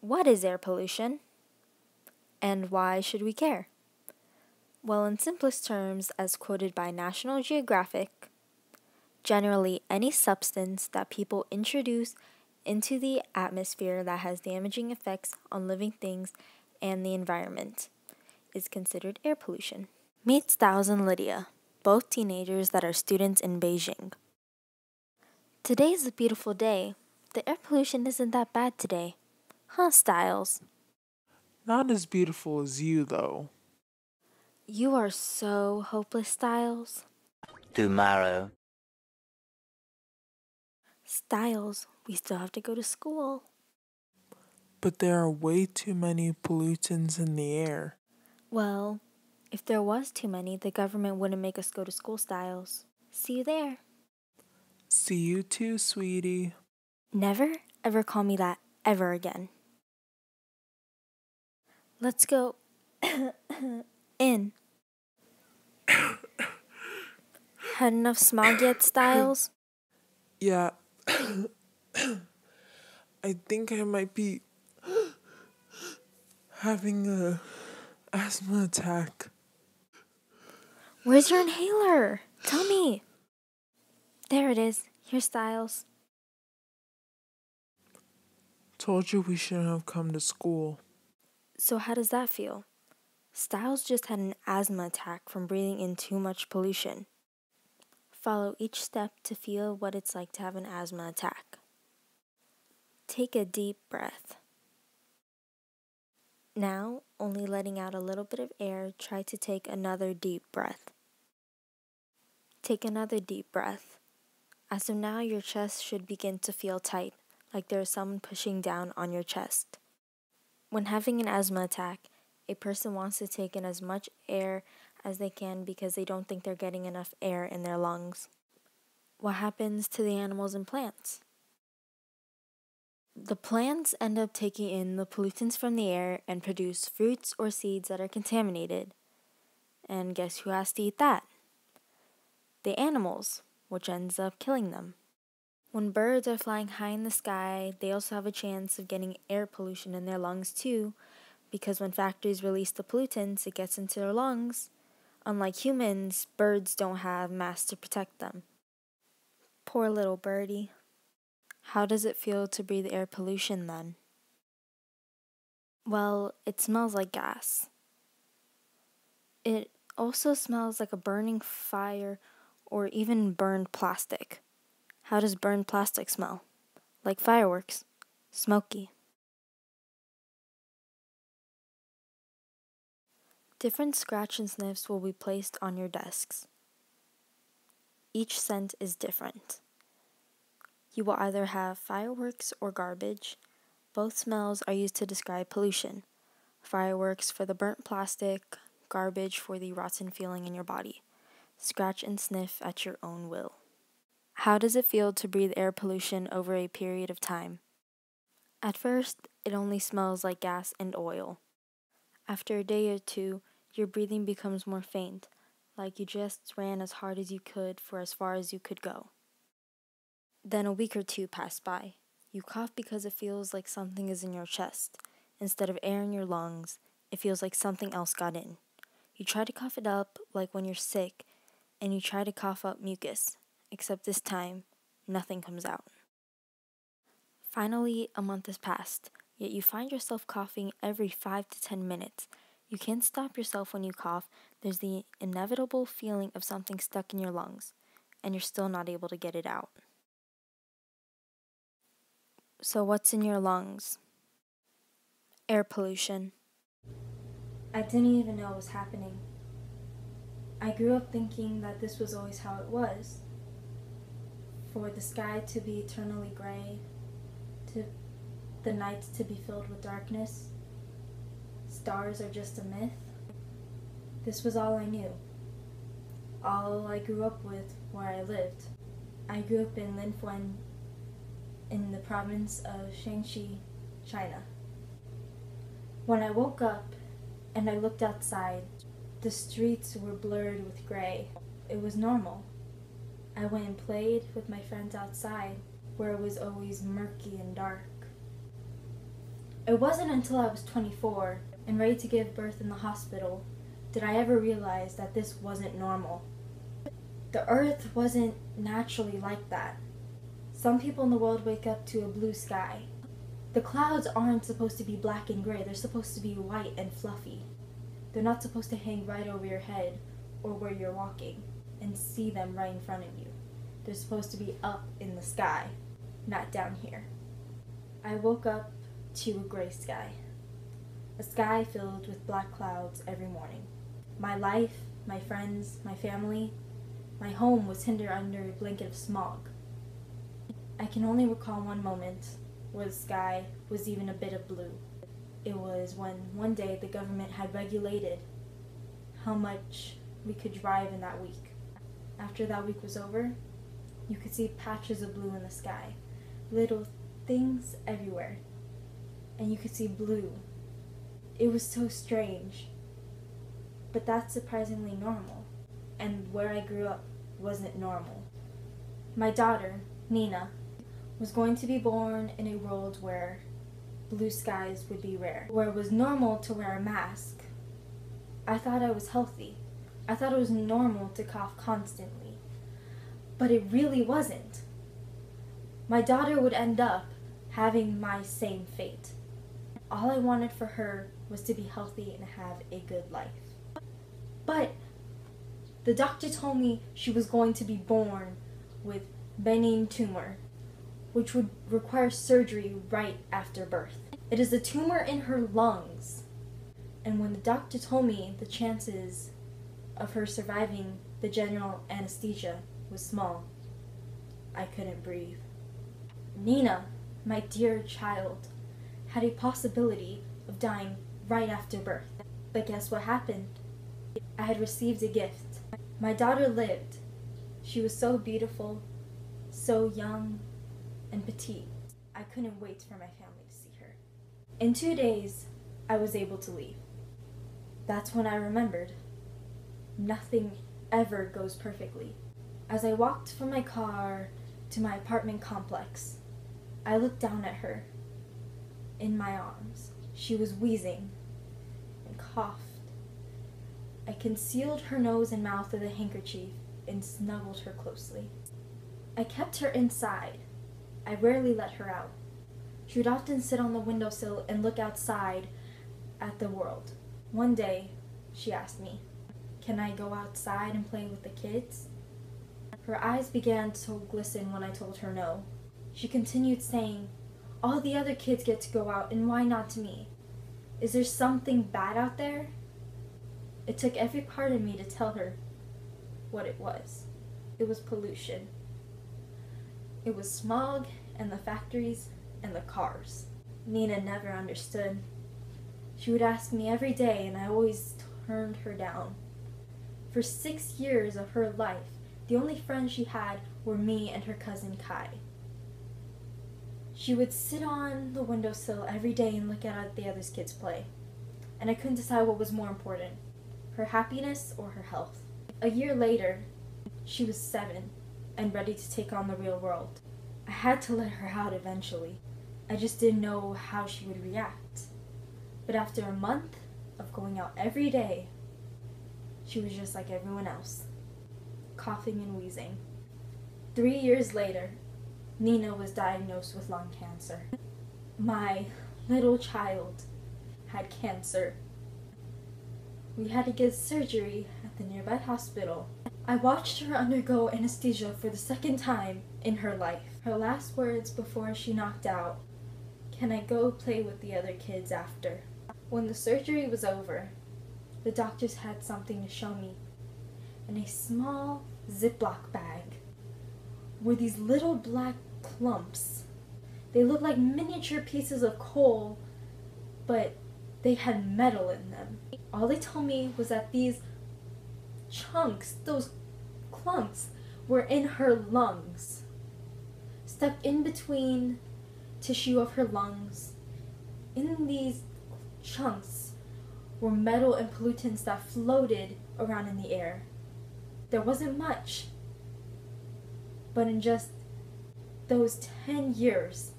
What is air pollution? And why should we care? Well, in simplest terms, as quoted by National Geographic, generally any substance that people introduce into the atmosphere that has damaging effects on living things and the environment is considered air pollution. Meet Styles and Lydia, both teenagers that are students in Beijing. Today is a beautiful day. The air pollution isn't that bad today. Huh, Styles? Not as beautiful as you, though. You are so hopeless, Styles. Tomorrow. Styles, we still have to go to school. But there are way too many pollutants in the air. Well, if there was too many, the government wouldn't make us go to school, Styles. See you there. See you too, sweetie. Never, ever call me that ever again. Let's go in. Had enough smog yet, Styles? Yeah. I think I might be having a asthma attack. Where's your inhaler? Tell me. There it is. Here's Styles. Told you we shouldn't have come to school. So how does that feel? Styles just had an asthma attack from breathing in too much pollution. Follow each step to feel what it's like to have an asthma attack. Take a deep breath. Now, only letting out a little bit of air, try to take another deep breath. Take another deep breath. As of now, your chest should begin to feel tight, like there is someone pushing down on your chest. When having an asthma attack, a person wants to take in as much air as they can because they don't think they're getting enough air in their lungs. What happens to the animals and plants? The plants end up taking in the pollutants from the air and produce fruits or seeds that are contaminated. And guess who has to eat that? The animals, which ends up killing them. When birds are flying high in the sky, they also have a chance of getting air pollution in their lungs too, because when factories release the pollutants, it gets into their lungs. Unlike humans, birds don't have masks to protect them. Poor little birdie. How does it feel to breathe air pollution then? Well, it smells like gas. It also smells like a burning fire or even burned plastic. How does burned plastic smell? Like fireworks. Smoky. Different scratch and sniffs will be placed on your desks. Each scent is different. You will either have fireworks or garbage. Both smells are used to describe pollution. Fireworks for the burnt plastic, garbage for the rotten feeling in your body. Scratch and sniff at your own will. How does it feel to breathe air pollution over a period of time? At first, it only smells like gas and oil. After a day or two, your breathing becomes more faint, like you just ran as hard as you could for as far as you could go. Then a week or two pass by. You cough because it feels like something is in your chest. Instead of air in your lungs, it feels like something else got in. You try to cough it up like when you're sick, and you try to cough up mucus, except this time, nothing comes out. Finally, a month has passed, yet you find yourself coughing every 5 to 10 minutes. You can't stop yourself when you cough. There's the inevitable feeling of something stuck in your lungs, and you're still not able to get it out. So what's in your lungs? Air pollution. I didn't even know it was happening. I grew up thinking that this was always how it was. For the sky to be eternally gray, to the nights to be filled with darkness. Stars are just a myth. This was all I knew. All I grew up with where I lived. I grew up in Linfuan in the province of Shaanxi, China. When I woke up and I looked outside, the streets were blurred with gray. It was normal. I went and played with my friends outside, where it was always murky and dark. It wasn't until I was 24 and ready to give birth in the hospital did I ever realize that this wasn't normal. The earth wasn't naturally like that. Some people in the world wake up to a blue sky. The clouds aren't supposed to be black and gray, they're supposed to be white and fluffy. They're not supposed to hang right over your head or where you're walking and see them right in front of you. They're supposed to be up in the sky, not down here. I woke up to a gray sky. A sky filled with black clouds every morning. My life, my friends, my family, my home was hidden under a blanket of smog. I can only recall one moment where the sky was even a bit of blue. It was when one day the government had regulated how much we could drive in that week. After that week was over, you could see patches of blue in the sky, little things everywhere, and you could see blue. It was so strange, but that's surprisingly normal, and where I grew up wasn't normal. My daughter, Nina, was going to be born in a world where blue skies would be rare, where it was normal to wear a mask. I thought I was healthy. I thought it was normal to cough constantly, but it really wasn't. My daughter would end up having my same fate. All I wanted for her was to be healthy and have a good life. But the doctor told me she was going to be born with benign tumor, which would require surgery right after birth. It is a tumor in her lungs. And when the doctor told me the chances of her surviving the general anesthesia was small, I couldn't breathe. Nina, my dear child, had a possibility of dying right after birth. But guess what happened? I had received a gift. My daughter lived. She was so beautiful, so young, and petite. I couldn't wait for my family to see her. In 2 days, I was able to leave. That's when I remembered. Nothing ever goes perfectly. As I walked from my car to my apartment complex, I looked down at her. In my arms, she was wheezing and coughed. I concealed her nose and mouth with a handkerchief and snuggled her closely. I kept her inside. I rarely let her out. She would often sit on the windowsill and look outside at the world. One day, she asked me, "Can I go outside and play with the kids?" Her eyes began to glisten when I told her no. She continued saying, "All the other kids get to go out, and why not me? Is there something bad out there?" It took every part of me to tell her what it was. It was pollution. It was smog and the factories and the cars. Nina never understood. She would ask me every day, and I always turned her down. For 6 years of her life, the only friends she had were me and her cousin Kai. She would sit on the windowsill every day and look at the other kids play, and I couldn't decide what was more important, her happiness or her health. A year later, she was 7 and ready to take on the real world. I had to let her out eventually. I just didn't know how she would react. But after a month of going out every day, she was just like everyone else, coughing and wheezing. 3 years later, Nina was diagnosed with lung cancer. My little child had cancer. We had to get surgery at the nearby hospital. I watched her undergo anesthesia for the 2nd time in her life. Her last words before she knocked out, "Can I go play with the other kids after?" When the surgery was over, the doctors had something to show me. In a small Ziploc bag were these little black clumps. They looked like miniature pieces of coal, but they had metal in them. All they told me was that these chunks, those clumps, were in her lungs, stuck in between tissue of her lungs. In these chunks were metal and pollutants that floated around in the air. There wasn't much, but in just those 10 years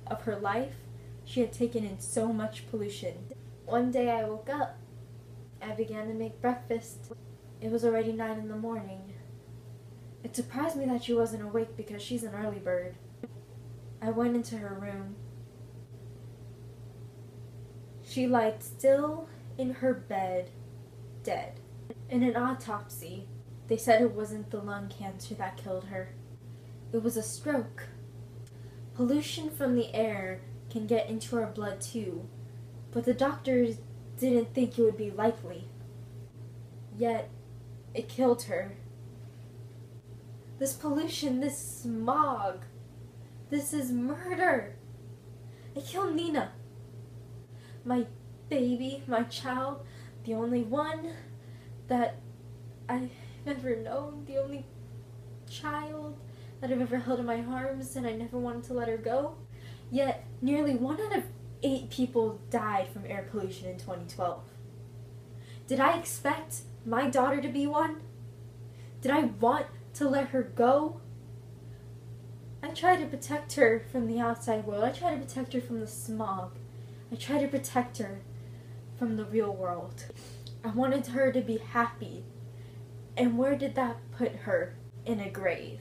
of her life, She had taken in so much pollution. One day I woke up. I began to make breakfast. It was already 9 in the morning. It surprised me that she wasn't awake because she's an early bird. I went into her room. She lied still in her bed, dead. In an autopsy, they said it wasn't the lung cancer that killed her. It was a stroke. Pollution from the air can get into our blood too, but the doctors didn't think it would be likely. Yet, it killed her. This pollution, this smog, this is murder. It killed Nina. My baby, my child, the only one that I've ever known, the only child that I've ever held in my arms, and I never wanted to let her go. Yet, nearly 1 out of 8 people died from air pollution in 2012. Did I expect my daughter to be one? Did I want to let her go? I tried to protect her from the outside world. I tried to protect her from the smog. I tried to protect her from the real world. I wanted her to be happy. And where did that put her? In a grave.